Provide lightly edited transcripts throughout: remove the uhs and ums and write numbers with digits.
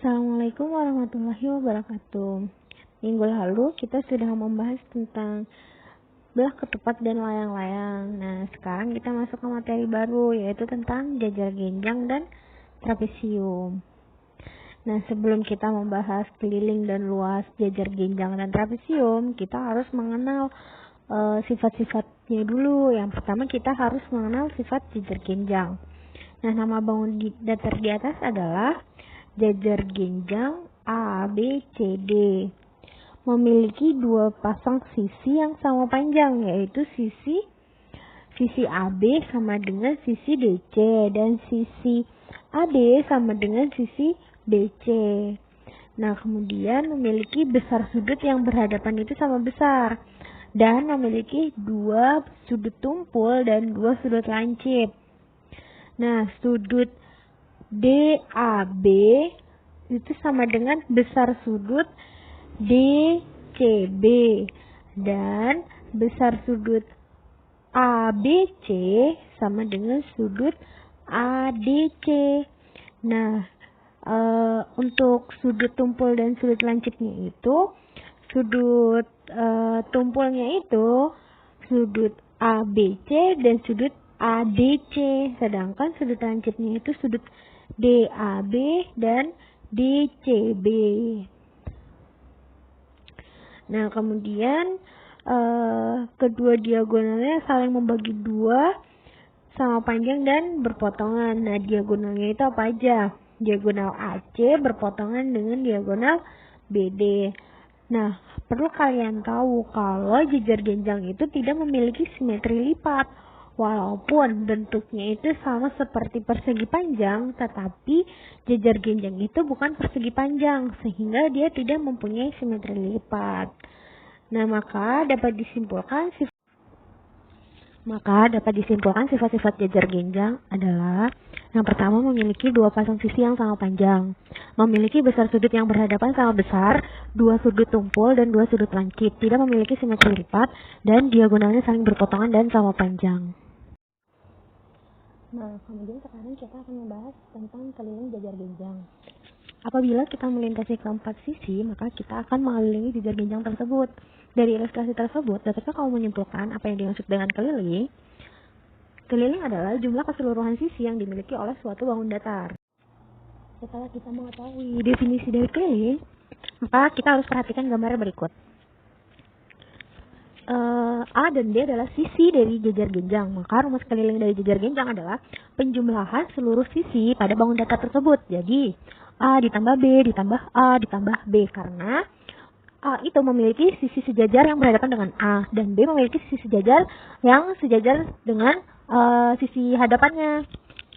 Assalamualaikum warahmatullahi wabarakatuh. Minggu lalu kita sudah membahas tentang belah ketupat dan layang-layang. Nah, sekarang kita masuk ke materi baru, yaitu tentang jajar genjang dan trapesium. Nah, sebelum kita membahas keliling dan luas jajar genjang dan trapesium, kita harus mengenal sifat-sifatnya dulu. Yang pertama kita harus mengenal sifat jajar genjang. Nah, nama bangun datar di atas adalah jajar genjang A, B, C, D. Memiliki dua pasang sisi yang sama panjang, yaitu sisi AB sama dengan sisi DC dan sisi AD sama dengan sisi BC. Nah, kemudian memiliki besar sudut yang berhadapan itu sama besar dan memiliki dua sudut tumpul dan dua sudut lancip. Nah, sudut DAB itu sama dengan besar sudut DCB dan besar sudut ABC sama dengan sudut ADC. Nah, untuk sudut tumpul dan sudut lancipnya itu, sudut tumpulnya itu sudut ABC dan sudut ADC, sedangkan sudut lancipnya itu sudut DAB dan DCB. Nah, kemudian kedua diagonalnya saling membagi dua sama panjang dan berpotongan. Nah, diagonalnya itu apa aja? Diagonal AC berpotongan dengan diagonal BD. Nah, perlu kalian tahu kalau jajar genjang itu tidak memiliki simetri lipat. Walaupun bentuknya itu sama seperti persegi panjang, tetapi jajar genjang itu bukan persegi panjang, sehingga dia tidak mempunyai simetri lipat. Nah, maka dapat disimpulkan sifat-sifat jajar genjang adalah: yang pertama, memiliki dua pasang sisi yang sama panjang, memiliki besar sudut yang berhadapan sama besar, dua sudut tumpul dan dua sudut lancip, tidak memiliki simetri lipat, dan diagonalnya saling berpotongan dan sama panjang. Nah, kemudian sekarang kita akan membahas tentang keliling jajar genjang. Apabila kita melintasi keempat sisi, maka kita akan mengelilingi jajar genjang tersebut. Dari ilustrasi tersebut, dapatkah kamu menyimpulkan apa yang dimaksud dengan keliling? Keliling adalah jumlah keseluruhan sisi yang dimiliki oleh suatu bangun datar. Setelah kita mengetahui definisi dari keliling, maka kita harus perhatikan gambar berikut. A dan B adalah sisi dari jajar genjang, maka rumus keliling dari jajar genjang adalah penjumlahan seluruh sisi pada bangun datar tersebut. Jadi A ditambah B ditambah A ditambah B, karena A itu memiliki sisi sejajar yang berhadapan dengan A dan B memiliki sisi sejajar yang sejajar dengan sisi hadapannya.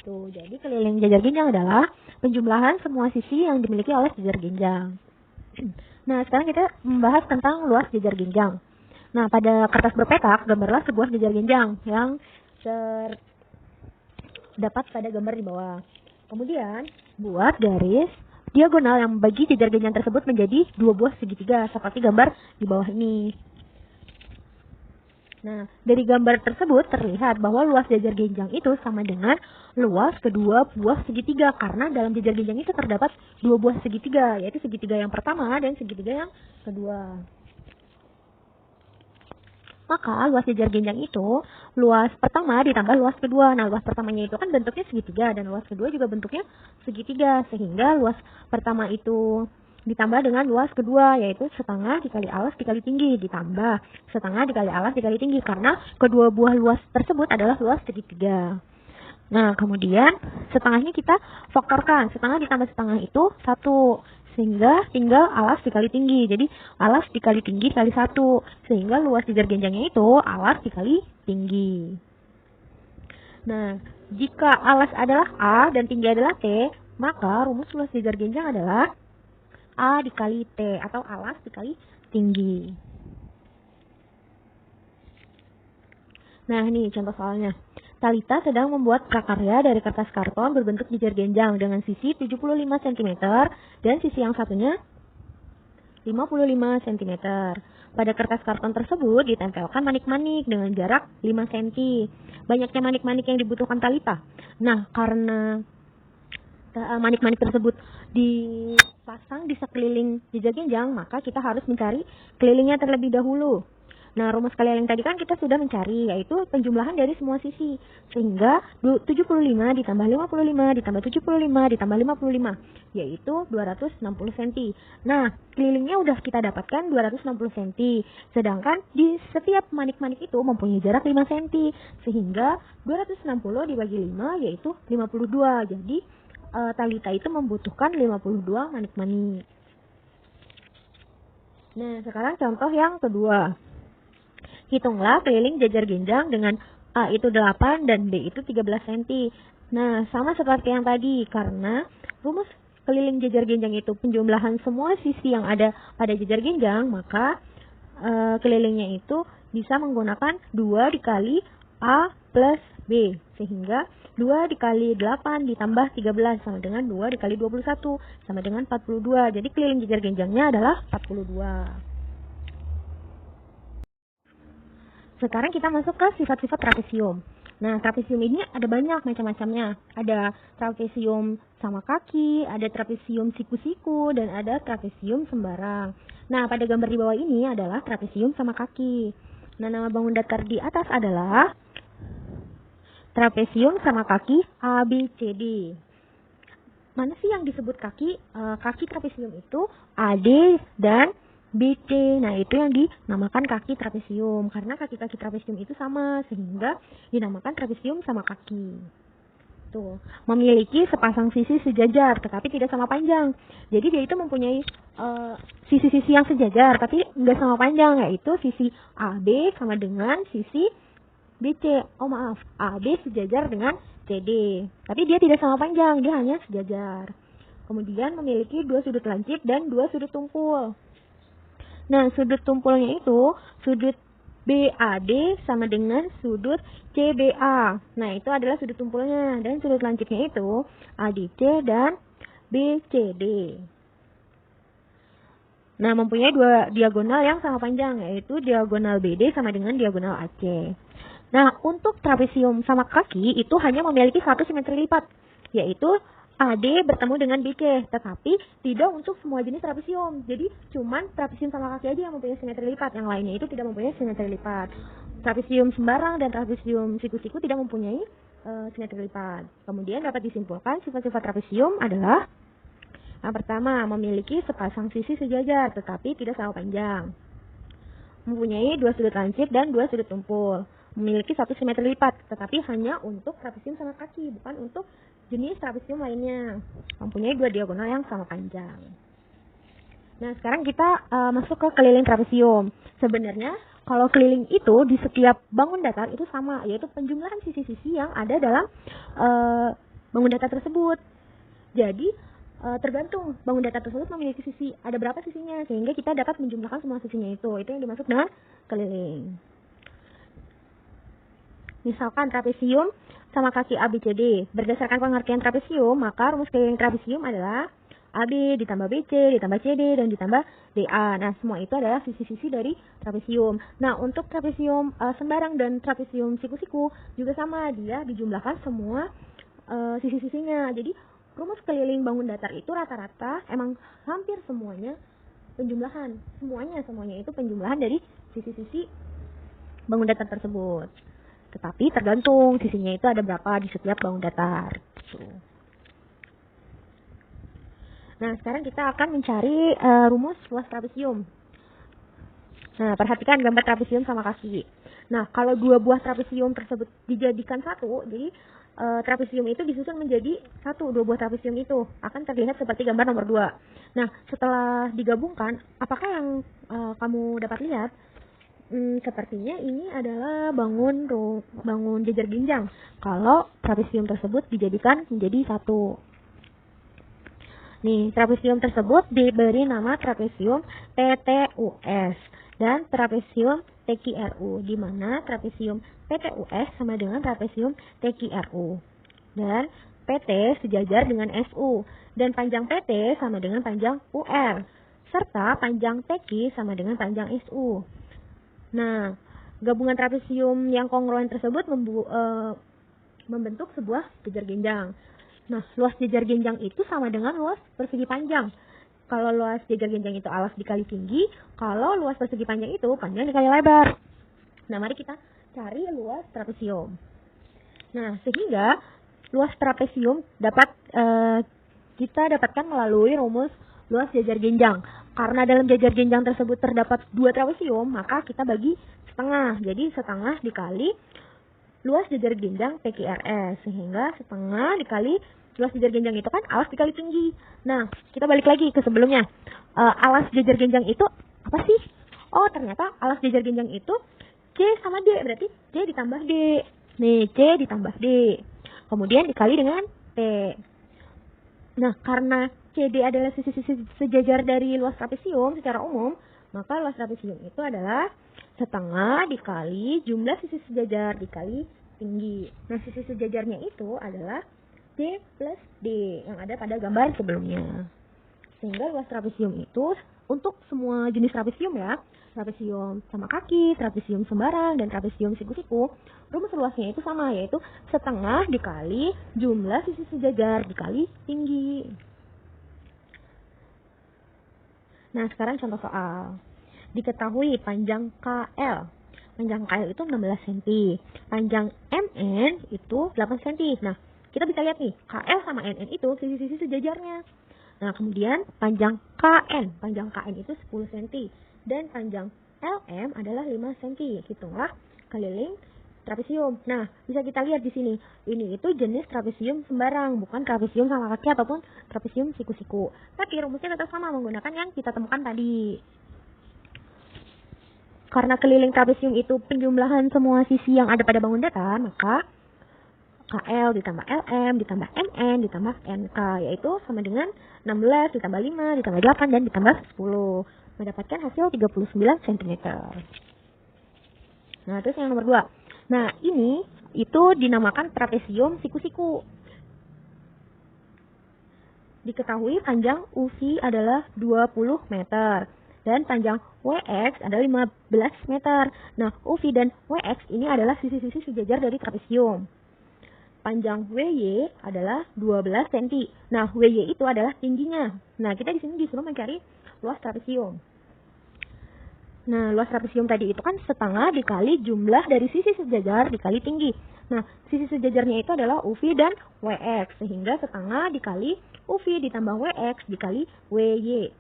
Tuh, jadi keliling jajar genjang adalah penjumlahan semua sisi yang dimiliki oleh jajar genjang. Nah, sekarang kita membahas tentang luas jajar genjang. Nah, pada kertas berpetak, gambarlah sebuah jajar genjang yang terdapat pada gambar di bawah. Kemudian, buat garis diagonal yang membagi jajar genjang tersebut menjadi dua buah segitiga, seperti gambar di bawah ini. Nah, dari gambar tersebut terlihat bahwa luas jajar genjang itu sama dengan luas kedua buah segitiga, karena dalam jajar genjang itu terdapat dua buah segitiga, yaitu segitiga yang pertama dan segitiga yang kedua. Maka luas jajar genjang itu luas pertama ditambah luas kedua. Nah, luas pertamanya itu kan bentuknya segitiga dan luas kedua juga bentuknya segitiga, sehingga luas pertama itu ditambah dengan luas kedua, yaitu setengah dikali alas dikali tinggi, ditambah setengah dikali alas dikali tinggi, karena kedua buah luas tersebut adalah luas segitiga. Nah, kemudian setengahnya kita faktorkan, setengah ditambah setengah itu 1, sehingga tinggal alas dikali tinggi. Jadi alas dikali tinggi kali 1, sehingga luas jajar genjangnya itu alas dikali tinggi. Nah, jika alas adalah A dan tinggi adalah T, maka rumus luas jajar genjang adalah A dikali T atau alas dikali tinggi. Nah, ini contoh soalnya. Talita sedang membuat prakarya dari kertas karton berbentuk jajar genjang dengan sisi 75 cm dan sisi yang satunya 55 cm. Pada kertas karton tersebut ditempelkan manik-manik dengan jarak 5 cm. Banyaknya manik-manik yang dibutuhkan Talita. Nah, karena manik-manik tersebut dipasang di sekeliling jejer genjang, maka kita harus mencari kelilingnya terlebih dahulu. Nah, rumus kalian yang tadi kan kita sudah mencari, yaitu penjumlahan dari semua sisi. Sehingga 75 ditambah 55 ditambah 75 ditambah 55, yaitu 260 cm. Nah, kelilingnya udah kita dapatkan 260 cm. Sedangkan di setiap manik-manik itu mempunyai jarak 5 cm. Sehingga 260 dibagi 5, yaitu 52. Jadi, Talita itu membutuhkan 52 manik-manik. Nah, sekarang contoh yang kedua. Hitunglah keliling jejer genjang dengan A itu 8 dan B itu 13 cm. Nah, sama seperti yang tadi, karena rumus keliling jejer genjang itu penjumlahan semua sisi yang ada pada jejer genjang, maka kelilingnya itu bisa menggunakan 2 dikali A plus B. Sehingga 2 dikali 8 ditambah 13 sama dengan 2 dikali 21 sama dengan 42. Jadi keliling jejer genjangnya adalah 42. Sekarang kita masuk ke sifat-sifat trapesium. Nah, trapesium ini ada banyak macam-macamnya. Ada trapesium sama kaki, ada trapesium siku-siku, dan ada trapesium sembarang. Nah, pada gambar di bawah ini adalah trapesium sama kaki. Nah, nama bangun datar di atas adalah trapesium sama kaki A, B, C, D. Mana sih yang disebut kaki? Kaki trapesium itu A, D, dan BC. Nah, itu yang dinamakan kaki trapesium. Karena kaki-kaki trapesium itu sama, sehingga dinamakan trapesium sama kaki. Tuh, memiliki sepasang sisi sejajar, tetapi tidak sama panjang. Jadi dia itu mempunyai sisi-sisi yang sejajar, tapi nggak sama panjang, yaitu sisi AB sama dengan sisi BC. Oh maaf, AB sejajar dengan CD. Tapi dia tidak sama panjang, dia hanya sejajar. Kemudian memiliki 2 sudut lancip dan 2 sudut tumpul. Nah, sudut tumpulnya itu sudut BAD sama dengan sudut CBA. Nah, itu adalah sudut tumpulnya. Dan sudut lancipnya itu ADC dan BCD. Nah, mempunyai 2 diagonal yang sama panjang, yaitu diagonal BD sama dengan diagonal AC. Nah, untuk trapesium sama kaki itu hanya memiliki 1 simetri lipat, yaitu AD bertemu dengan BC, tetapi tidak untuk semua jenis trapesium. Jadi, cuman trapesium sama kaki aja yang mempunyai simetri lipat, yang lainnya itu tidak mempunyai simetri lipat. Trapesium sembarang dan trapesium siku-siku tidak mempunyai simetri lipat. Kemudian dapat disimpulkan sifat-sifat trapesium adalah yang pertama, memiliki sepasang sisi sejajar, tetapi tidak sama panjang. Mempunyai 2 sudut lancip dan 2 sudut tumpul. Memiliki 1 simetri lipat, tetapi hanya untuk trapesium sama kaki, bukan untuk jenis trapesium lainnya. Mempunyai 2 diagonal yang sama panjang. Nah, sekarang kita masuk ke keliling trapesium. Sebenarnya, kalau keliling itu di setiap bangun datar itu sama, yaitu penjumlahan sisi-sisi yang ada dalam bangun datar tersebut. Jadi, tergantung bangun datar tersebut memiliki sisi, ada berapa sisinya, sehingga kita dapat menjumlahkan semua sisinya itu. Itu yang dimaksud dengan keliling. Misalkan trapesium sama kaki ABCD. Berdasarkan pengertian trapesium, maka rumus keliling trapesium adalah AB ditambah BC, ditambah CD, dan ditambah DA. Nah, semua itu adalah sisi-sisi dari trapesium. Nah, untuk trapesium sembarang dan trapesium siku-siku juga sama, dia dijumlahkan semua sisi-sisinya. Jadi, rumus keliling bangun datar itu rata-rata emang hampir semuanya penjumlahan. Semuanya itu penjumlahan dari sisi-sisi bangun datar tersebut. Tetapi tergantung sisinya itu ada berapa di setiap bangun datar. Gitu. Nah, sekarang kita akan mencari rumus luas trapesium. Nah, perhatikan gambar trapesium sama kaki. Nah, kalau 2 buah trapesium tersebut dijadikan satu, jadi trapesium itu disusun menjadi 2 buah trapesium itu akan terlihat seperti gambar nomor 2. Nah, setelah digabungkan, apakah yang kamu dapat lihat? Sepertinya ini adalah bangun jejer genjang kalau trapesium tersebut dijadikan menjadi 1. Nih, trapesium tersebut diberi nama trapesium TTUS dan trapesium TQRU, di mana trapesium PTUS sama dengan trapesium TQRU. Dan PT sejajar dengan SU dan panjang PT sama dengan panjang UR serta panjang TQ sama dengan panjang SU. Nah, gabungan trapesium yang kongruen tersebut membentuk sebuah jejer genjang. Nah, luas jajar genjang itu sama dengan luas persegi panjang. Kalau luas jajar genjang itu alas dikali tinggi, kalau luas persegi panjang itu panjang dikali lebar. Nah, mari kita cari luas trapesium. Nah, sehingga luas trapesium dapat kita dapatkan melalui rumus luas jajar genjang. Karena dalam jajar genjang tersebut terdapat 2 trapesium, maka kita bagi setengah. Jadi setengah dikali luas jajar genjang PQRS, sehingga setengah dikali luas jajar genjang itu kan alas dikali tinggi. Nah, kita balik lagi ke sebelumnya. Alas jajar genjang itu apa sih? Oh, ternyata alas jajar genjang itu C sama D, berarti C ditambah D. Nih, C ditambah D. Kemudian dikali dengan T. Nah, karena CD adalah sisi-sisi sejajar dari luas trapesium secara umum, maka luas trapesium itu adalah setengah dikali jumlah sisi sejajar dikali tinggi. Nah, sisi sejajarnya itu adalah D plus D yang ada pada gambar sebelumnya. Sehingga luas trapesium itu untuk semua jenis trapesium ya, trapesium sama kaki, trapesium sembarang, dan trapesium siku-siku, rumus luasnya itu sama, yaitu setengah dikali jumlah sisi sejajar dikali tinggi. Nah, sekarang contoh soal. Diketahui panjang KL. Panjang KL itu 16 cm. Panjang MN itu 8 cm. Nah, kita bisa lihat nih, KL sama NN itu sisi-sisi sejajarnya. Nah, kemudian panjang KN. Panjang KN itu 10 cm. Dan panjang LM adalah 5 cm. Hitunglah keliling trapesium. Nah, bisa kita lihat di sini. Ini itu jenis trapesium sembarang, bukan trapesium sama kaki ataupun trapesium siku-siku. Tapi rumusnya tetap sama menggunakan yang kita temukan tadi. Karena keliling trapesium itu penjumlahan semua sisi yang ada pada bangun datar, maka KL ditambah LM ditambah MN ditambah NK, yaitu sama dengan 16 ditambah 5 ditambah 8 dan ditambah 10. Mendapatkan hasil 39 cm. Nah, terus yang nomor 2. Nah, ini itu dinamakan trapesium siku-siku. Diketahui panjang UV adalah 20 meter. Dan panjang WX adalah 15 meter. Nah, UV dan WX ini adalah sisi-sisi sejajar dari trapesium. Panjang WY adalah 12 cm. Nah, WY itu adalah tingginya. Nah, kita di sini disuruh mencari luas trapesium. Nah, luas trapesium tadi itu kan setengah dikali jumlah dari sisi sejajar dikali tinggi. Nah, sisi sejajarnya itu adalah UV dan WX. Sehingga setengah dikali UV ditambah WX dikali WY.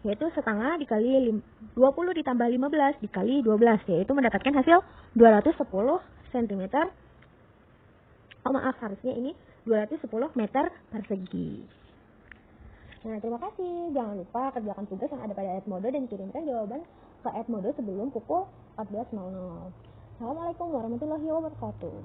Yaitu setengah dikali 20 ditambah 15 dikali 12. Yaitu mendapatkan hasil 210 cm. Oh maaf, harusnya ini 210 meter persegi. Nah, terima kasih. Jangan lupa kerjakan tugas yang ada pada Edmodo dan kirimkan jawaban ke Edmodo sebelum pukul 14.00. Assalamualaikum warahmatullahi wabarakatuh.